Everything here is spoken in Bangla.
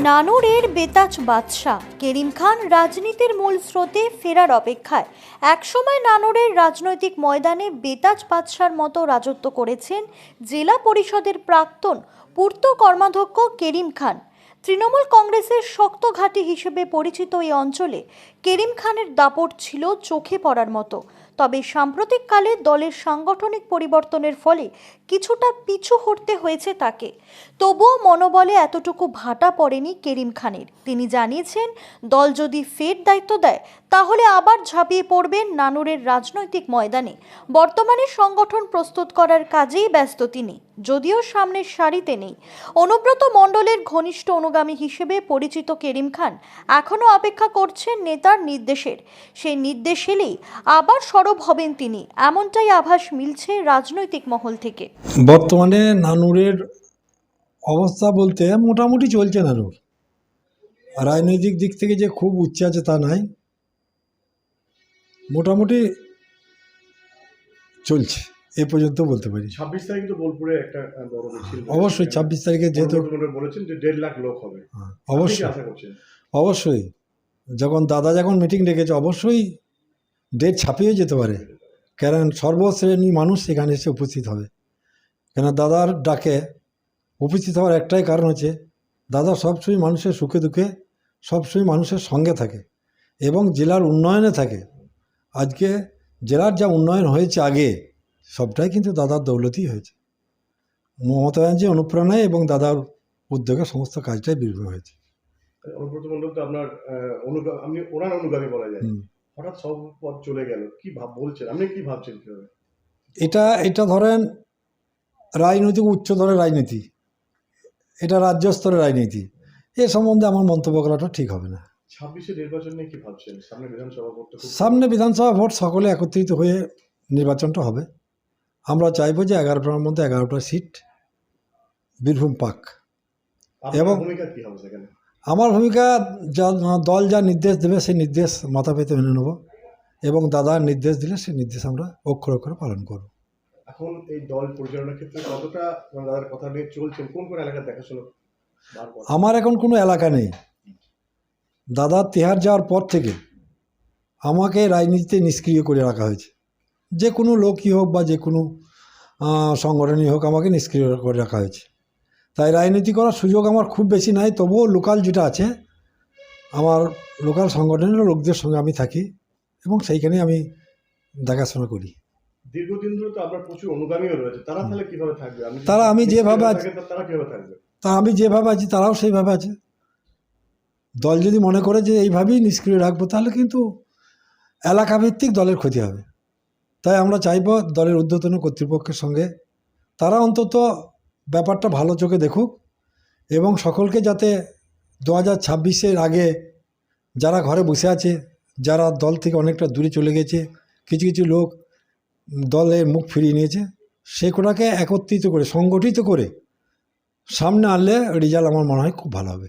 নানুরের বেতাজ বাদশা করিম খান রাজনীতির মূল স্রোতে ফেরার অপেক্ষায়। একসময় নানুরের রাজনৈতিক ময়দানে বেতাজ বাদশার মতো রাজত্ব করেছেন জেলা পরিষদের প্রাক্তন পূর্ত কর্মাধ্যক্ষ করিম খান। তৃণমূল কংগ্রেসের শক্ত ঘাঁটি হিসেবে পরিচিত এই অঞ্চলে করিম খানের দাপট ছিল চোখে পড়ার মতো। তবে সাম্প্রতিককালে দলের সাংগঠনিক পরিবর্তনের ফলে কিছুটা পিছু হটতে হয়েছে তাকে। তবুও মনোবলে এতটুকু ভাটা পড়েনি করিম খানের। তিনি জানিয়েছেন, দল যদি ফের দায়িত্ব দেয় তাহলে আবার ঝাঁপিয়ে পড়বেন নানুরের রাজনৈতিক ময়দানে। বর্তমানে সংগঠন প্রস্তুত করার কাজেই ব্যস্ত তিনি, যদিও সামনের সারিতে নেই। অনুব্রত মণ্ডলের ঘনিষ্ঠ অনুগামী হিসেবে পরিচিত করিম খান এখনও অপেক্ষা করছেন নেতার নির্দেশের। সেই নির্দেশ এলেই আবার সরব হবেন তিনি, এমনটাই আভাস মিলছে রাজনৈতিক মহল থেকে। বর্তমানে নানুরের অবস্থা বলতে মোটামুটি চলছে। নানুর রাজনৈতিক দিক থেকে যে খুব উচ্চে আছে তা নয়, মোটামুটি চলছে এ পর্যন্ত বলতে পারি। 26 তারিখ তো বোলপুরে একটা বড় মিছিল, অবশ্যই 26 তারিখে যেহেতু বলেছেন যে 1.5 লাখ লোক হবে, অবশ্যই আশা করছেন? অবশ্যই যখন মিটিং ডেকেছে অবশ্যই ডেট ছাপিয়ে যেতে পারে, কারণ সর্বশ্রেণী মানুষ সেখানে এসে উপস্থিত হবে। কেন দাদার ডাকে উপস্থিত হওয়ার একটাই কারণ হচ্ছে, দাদা সবসময় মানুষের সুখে দুঃখে সবসময় মানুষের সঙ্গে থাকে এবং জেলার উন্নয়নে থাকে। আজকে জেলার যা উন্নয়ন হয়েছে আগে, সবটাই কিন্তু দাদার দৌলতেই হয়েছে। মমতা ব্যানার্জি অনুপ্রেরণায় এবং দাদার উদ্যোগে সমস্ত কাজটাই বির্ভূম হয়েছে। অনুব্রত মণ্ডল তো আপনার আপনি ওনার অনুগামী বলা যায়, হঠাৎ সব পথ চলে গেল, কি বলছেন আপনি, কি ভাবছেন কিভাবে? এটা ধরেন রাজনৈতিক উচ্চতরের রাজনীতি, এটা রাজ্য স্তরের রাজনীতি। এ সম্বন্ধে আমার মন্তব্য করাটা ঠিক হবে না। 26-এর নির্বাচন নিয়ে কি ভাবছেন? সামনে বিধানসভা ভোট, সকলে একত্রিত হয়ে নির্বাচনটা হবে। আমরা চাইব যে 11টার মধ্যে 11টা সিট বীরভূম পাক। এবং ভূমিকা কি হবে সেখানে? আমার ভূমিকা, দল যা নির্দেশ দেবে সেই নির্দেশ মাথা পেতে মেনে নেব এবং দাদার নির্দেশ দিলে সেই নির্দেশ আমরা অক্ষরে অক্ষরে পালন করব। এখন এই দল পরিচালনার ক্ষেত্রে কতটা দাদার কথা নিয়ে চলছেন? কোন কোন এলাকা দেখাশোনা? আমার এখন কোনো এলাকা নেই। দাদা তিহার যাওয়ার পর থেকে আমাকে রাজনীতিতে নিষ্ক্রিয় করে রাখা হয়েছে। যে কোনো লোকই হোক বা যে কোনো সংগঠনই হোক, আমাকে নিষ্ক্রিয় করে রাখা হয়েছে। তাই রাজনীতি করার সুযোগ আমার খুব বেশি নাই। তবুও লোকাল যেটা আছে, আমার লোকাল সংগঠনের লোকদের সঙ্গে আমি থাকি এবং সেইখানে আমি দেখাশোনা করি। দীর্ঘদিন ধরে তো আপনার প্রচুর অনুগামীও রয়েছে, তারা তাহলে কিভাবে থাকবে? তারা আমি যেভাবে আছি, তারা কিভাবে থাকবে? আমি যেভাবে আছি তারাও সেইভাবে আছে। দল যদি মনে করে যে এইভাবেই নিষ্ক্রিয় রাখবো, তাহলে কিন্তু এলাকাভিত্তিক দলের ক্ষতি হবে। তাই আমরা চাইব দলের ঊর্ধ্বতন কর্তৃপক্ষের সঙ্গে তারা অন্তত ব্যাপারটা ভালো চোখে দেখুক এবং সকলকে যাতে 2026-এর আগে যারা ঘরে বসে আছে, যারা দল থেকে অনেকটা দূরে চলে গেছে, কিছু কিছু লোক দলের মুখ ফিরিয়ে নিয়েছে, সেগুলোকে একত্রিত করে সংগঠিত করে সামনে আনলে রেজাল্ট আমার মনে হয় খুব ভালো হবে।